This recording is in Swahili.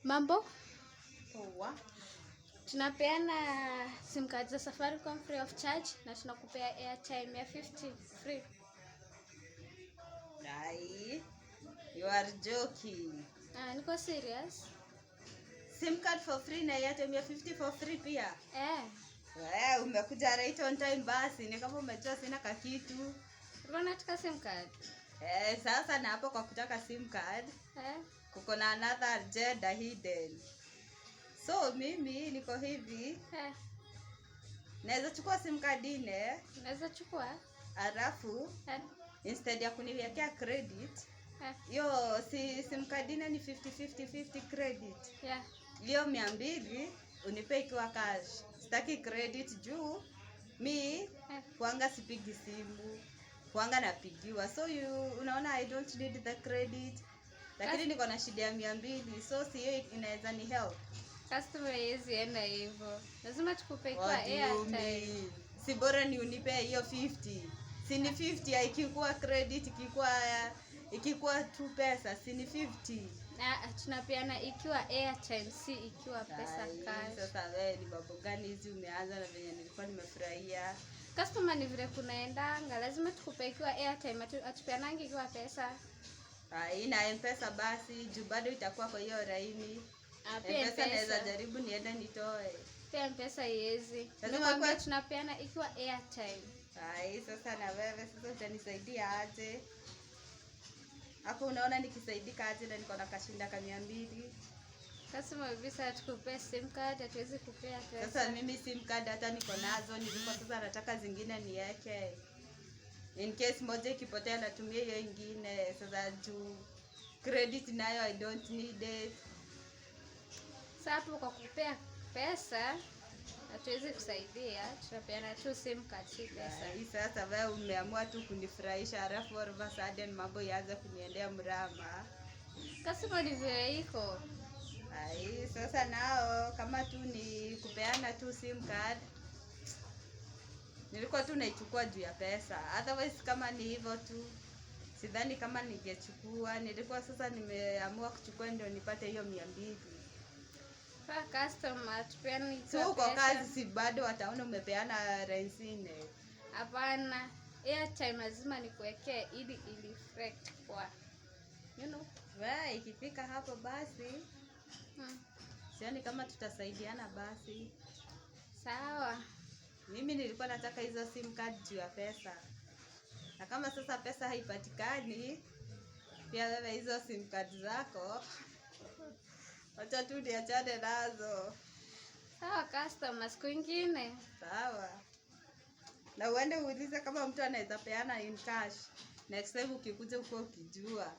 Mambo? Poa. Tunapeana SIM card za Safaricom free of charge na tunakupea airtime ya 50 free. Dai, you are joking. Niko serious. SIM card for free na airtime ya 50 for free pia? Eh. Umekuja right on time basi. Ni kama umejua sina kakitu. Unataka SIM card? Sasa na hapo kwa kutaka SIM card. Kuko na another agenda hidden. So mimi niko hivi. Naweza chukua SIM card ine. Naweza chukua. Alafu instead ya kuniwekea credit. Yo SIM card ine ni 50 credit. Hiyo 200 unipe ikiwa cash. Sitaki credit juu mi kuanga sipigi simu. Kuanga napigiwa. So unaona I don't need the credit. Lakini niko na shida ya 200. So si hiyo inaweza ni help. Customer yezi enda hivyo. Lazima tukupe kwa airtime. Si bora ni unipe hiyo 50. Si ni 50 ikikuwa credit ikikuwa tu pesa si ni 50. Na tunapeana ikiwa airtime si ikiwa pesa cash. Sasa wewe ni mambo gani hizi umeanza na venye nilikuwa nimefurahia. Customer ni vile kunaendanga, lazima tukupe ikiwa airtime, atupeanangi ikiwa pesa. Ina M-Pesa basi, juu bado itakuwa kwa hiyo laini. M-Pesa naweza jaribu niende nitoe. Pia M-Pesa yezi. Lazima tunapeana ikiwa airtime. Sasa na wewe sasa utanisaidia aje? Hapo unaona nikisaidika aje na niko na kashinda ka 200. Customer visa tukupe SIM card, hatuwezi kupea pesa. Sasa mimi SIM card hata niko nazo, nilikuwa sasa nataka zingine niweke. In case moja ikipotea natumia hiyo ingine. Sasa juu credit nayo I don't need it. Sasa hapo kwa kupea pesa hatuwezi kusaidia, tunapeana tu SIM card si pesa. Sasa wewe umeamua tu kunifurahisha alafu all of a sudden mambo yaanze kuniendea mrama. Customer ni vile iko. Sasa nao kama tu ni kupeana tu SIM card. Nilikuwa tu naichukua juu ya pesa. Otherwise kama ni hivyo tu sidhani kama ningechukua. Nilikuwa sasa nimeamua kuchukua ndio nipate hiyo 200. Kwa customer tupeane ikiwa pesa. So kwa kazi si bado wataona umepeana rensine. Hapana. Airtime lazima nikuwekee ili reflect kwa. Ikifika hapo basi. Sioni kama tutasaidiana basi. Sawa. Mimi nilikuwa nataka hizo SIM card juu ya pesa. Na kama sasa pesa haipatikani, pia wewe hizo SIM card zako acha tu niachane nazo. Sawa customer, siku nyingine. Sawa. Na uende uulize kama mtu anaweza peana in cash. Next time ukikuja uko ukijua.